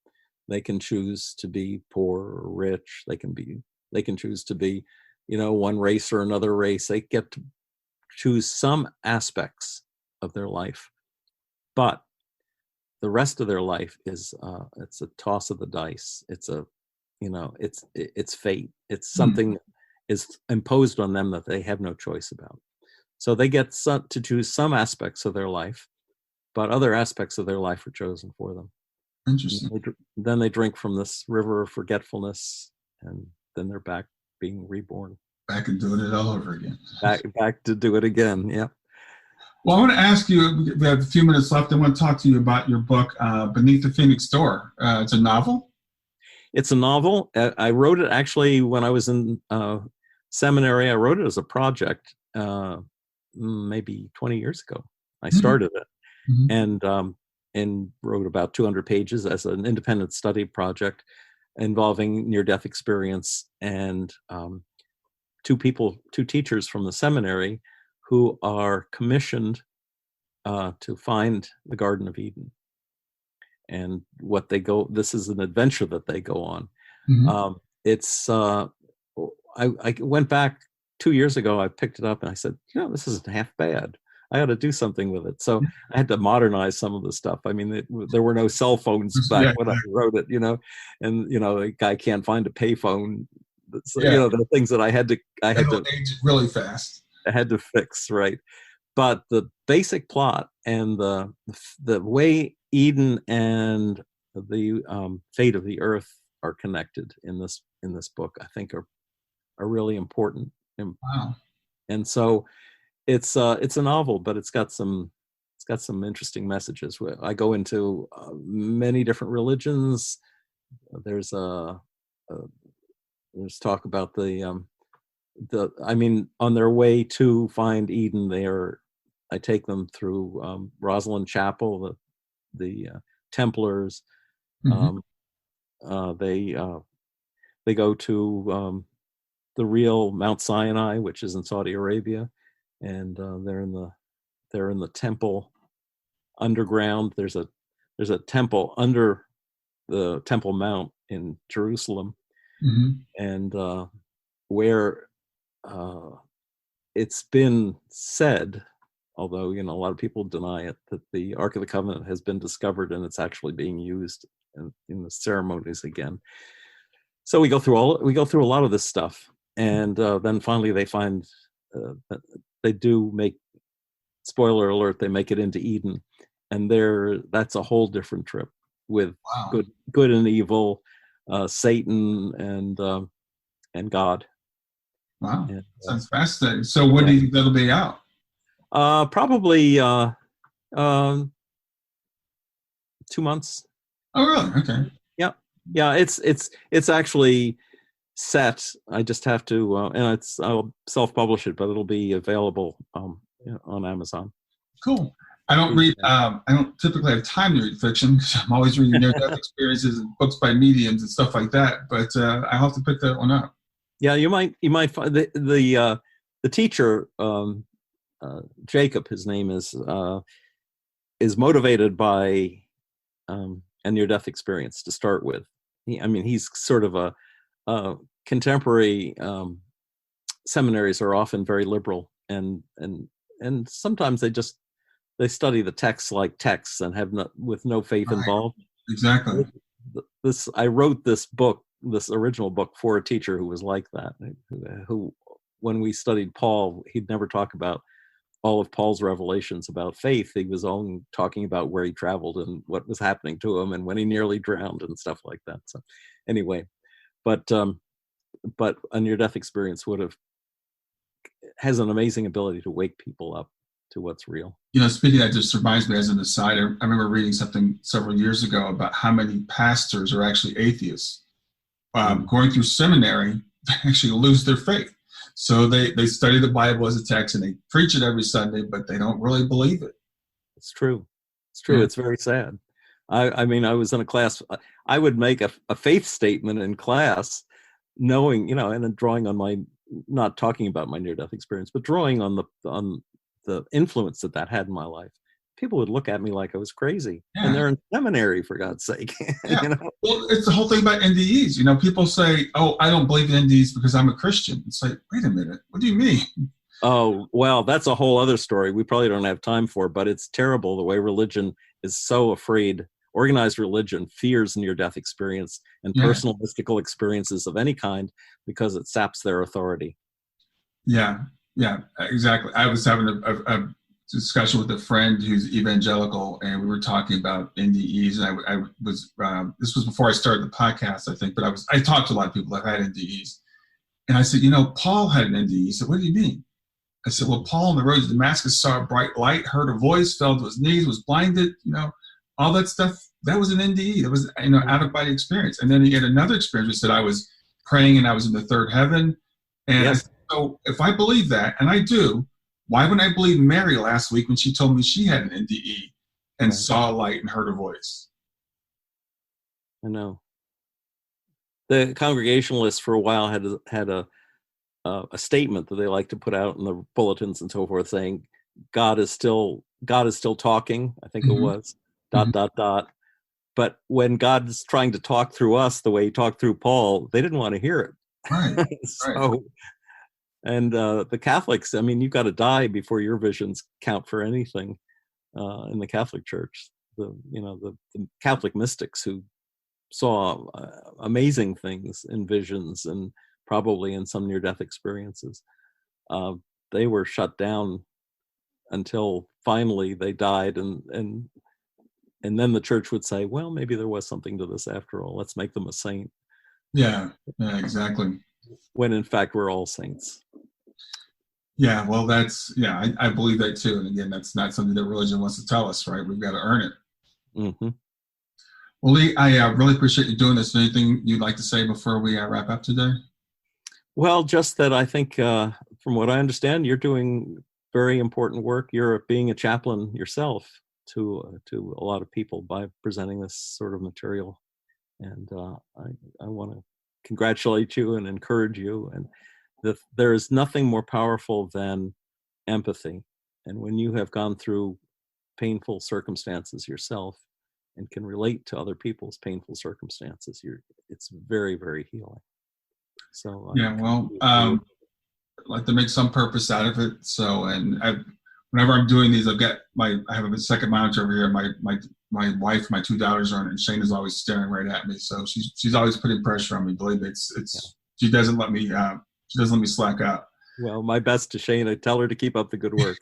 They can choose to be poor or rich. They can choose to be, one race or another race. They get to choose some aspects of their life, but the rest of their life is it's a toss of the dice. It's it's fate. It's something that is imposed on them that they have no choice about. So they get to choose some aspects of their life, but other aspects of their life are chosen for them. Interesting. Then they drink from this river of forgetfulness, and then they're back being reborn. Back and doing it all over again. Back to do it again, yeah. Well, I want to ask you, we have a few minutes left. I want to talk to you about your book, Beneath the Phoenix Door. It's a novel? It's a novel. I wrote it actually when I was in seminary. I wrote it as a project maybe 20 years ago. I started it and wrote about 200 pages as an independent study project involving near-death experience, and two teachers from the seminary who are commissioned to find the Garden of Eden. And this is an adventure that they go on. I went back 2 years ago, I picked it up and I said, this isn't half bad. I ought to do something with it. So I had to modernize some of the stuff. I mean, there were no cell phones back when I wrote it, and, a guy can't find a payphone. So, the things that I had to age really fast. I had to fix, right. but the basic plot and the way Eden and the fate of the earth are connected in this book, I think are really important. Wow. And so it's a novel, but it's got some interesting messages. I go into many different religions. There's there's talk about on their way to find Eden, I take them through Rosalind Chapel, the Templars. Mm-hmm. They go to the real Mount Sinai, which is in Saudi Arabia, and they're in the temple underground. There's a temple under the Temple Mount in Jerusalem, Mm-hmm. and where it's been said, although a lot of people deny it, that the Ark of the Covenant has been discovered and it's actually being used in the ceremonies again. So we go through a lot of this stuff, and then finally they find that they do make, spoiler alert, they make it into Eden, and that's a whole different trip with Wow. good and evil, Satan and God. Wow. And, Sounds fascinating. So when do you think that'll be out? Probably 2 months. Oh, really? Okay. Yeah. It's actually set. I just have to, and I'll self-publish it, but it'll be available on Amazon. Cool. I don't typically have time to read fiction because I'm always reading near-death experiences and books by mediums and stuff like that. But I'll have to pick that one up. Yeah, you might find the teacher, Jacob, his name is motivated by a near-death experience to start with. He's sort of a contemporary seminaries are often very liberal, and sometimes they study the texts like texts and have with no faith involved. Exactly. I wrote this original book for a teacher who was like that, who when we studied Paul, he'd never talk about all of Paul's revelations about faith. He was only talking about where he traveled and what was happening to him and when he nearly drowned and stuff like that. So anyway, but a near-death experience has an amazing ability to wake people up to what's real. Speaking of that, just reminds me as an aside, I remember reading something several years ago about how many pastors are actually atheists. Going through seminary, they actually lose their faith. So they study the Bible as a text and they preach it every Sunday, but they don't really believe it. It's true. Yeah. It's very sad. I was in a class. I would make a faith statement in class, knowing, and drawing on not talking about my near-death experience, but drawing on the influence that had in my life. People would look at me like I was crazy, and they're in seminary, for God's sake. Yeah. Well, it's the whole thing about NDEs. People say, "Oh, I don't believe in NDEs because I'm a Christian." It's like, wait a minute, what do you mean? Oh, well, that's a whole other story. We probably don't have time for, but it's terrible the way religion is so afraid. Organized religion fears near-death experience and personal mystical experiences of any kind because it saps their authority. Yeah, exactly. I was having a discussion with a friend who's evangelical, and we were talking about NDEs. And I was this was before I started the podcast, I think, but I talked to a lot of people that had NDEs, and I said, Paul had an NDE. He said, "What do you mean?" I said, "Well, Paul on the road to Damascus saw a bright light, heard a voice, fell to his knees, was blinded. All that stuff. That was an NDE. That was out of body experience." And then he had another experience. He said, "I was praying and I was in the third heaven." And I said, so if I believe that, and I do, why wouldn't I believe Mary last week when she told me she had an NDE and saw a light and heard a voice? I know. The Congregationalists for a while had a statement that they like to put out in the bulletins and so forth, saying God is still talking. I think it was ... But when God's trying to talk through us the way he talked through Paul, they didn't want to hear it. Right. So. And the Catholics, you've got to die before your visions count for anything in the Catholic Church. The Catholic mystics who saw amazing things in visions and probably in some near-death experiences, they were shut down until finally they died, and then the church would say, well, maybe there was something to this after all. Let's make them a saint. Yeah, exactly. When in fact we're all saints. Yeah, well, I believe that too. And again, that's not something that religion wants to tell us, right? We've got to earn it. Mm-hmm. Well, Lee, I really appreciate you doing this. Anything you'd like to say before we wrap up today? Well, just that I think, from what I understand, you're doing very important work. You're being a chaplain yourself to a lot of people by presenting this sort of material. And I want to congratulate you and encourage you. And there is nothing more powerful than empathy. And when you have gone through painful circumstances yourself and can relate to other people's painful circumstances, it's very, very healing. So I'd like to make some purpose out of it. So, and whenever I'm doing these, I have a second monitor over here. My wife, my two daughters are on it, and Shane is always staring right at me. So she's always putting pressure on me. Believe me, she doesn't let me slack out. Well, my best to Shane. I tell her to keep up the good work.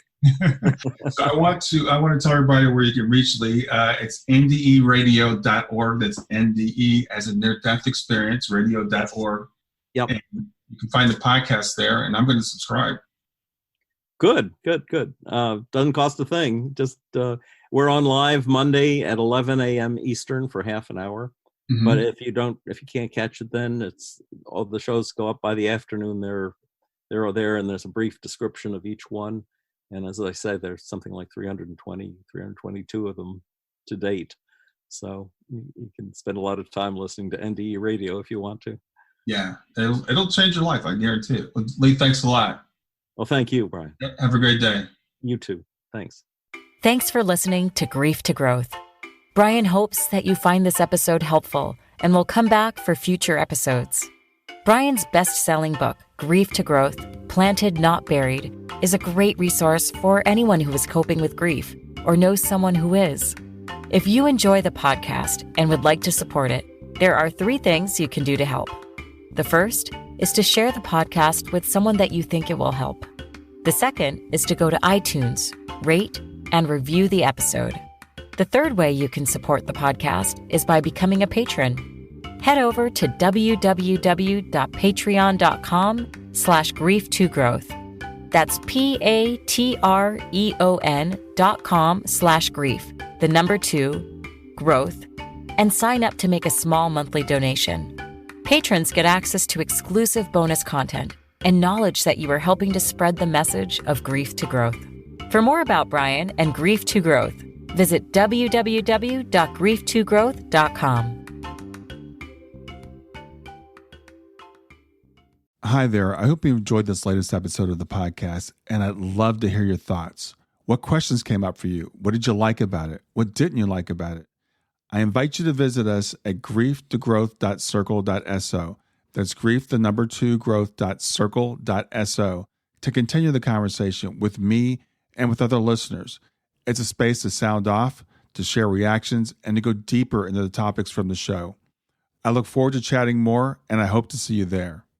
So I want to tell everybody where you can reach Lee. It's nderadio.org. That's NDE as in near death experience, radio.org. Yep. And you can find the podcast there, and I'm going to subscribe. Good. Doesn't cost a thing. Just we're on live Monday at 11 a.m. Eastern for half an hour. Mm-hmm. But if you can't catch it, then all the shows go up by the afternoon. They're there, and there's a brief description of each one. And as I said, there's something like 322 of them to date. So you can spend a lot of time listening to NDE Radio if you want to. Yeah, it'll change your life, I guarantee it. Lee, thanks a lot. Well, thank you, Brian. Have a great day. You too. Thanks. Thanks for listening to Grief to Growth. Brian hopes that you find this episode helpful and will come back for future episodes. Brian's best-selling book, Grief to Growth, Planted Not Buried, is a great resource for anyone who is coping with grief or knows someone who is. If you enjoy the podcast and would like to support it, there are 3 things you can do to help. The first is to share the podcast with someone that you think it will help. The second is to go to iTunes, rate, and review the episode. The third way you can support the podcast is by becoming a patron. Head over to www.patreon.com/grief2growth. That's patreon.com/grief, the number 2, growth, and sign up to make a small monthly donation. Patrons get access to exclusive bonus content and knowledge that you are helping to spread the message of Grief to Growth. For more about Brian and Grief to Growth, visit www.grief2growth.com. Hi there. I hope you enjoyed this latest episode of the podcast, and I'd love to hear your thoughts. What questions came up for you? What did you like about it? What didn't you like about it? I invite you to visit us at grieftogrowth.circle.so. That's grief2growth.circle.so to continue the conversation with me and with other listeners. It's a space to sound off, to share reactions, and to go deeper into the topics from the show. I look forward to chatting more, and I hope to see you there.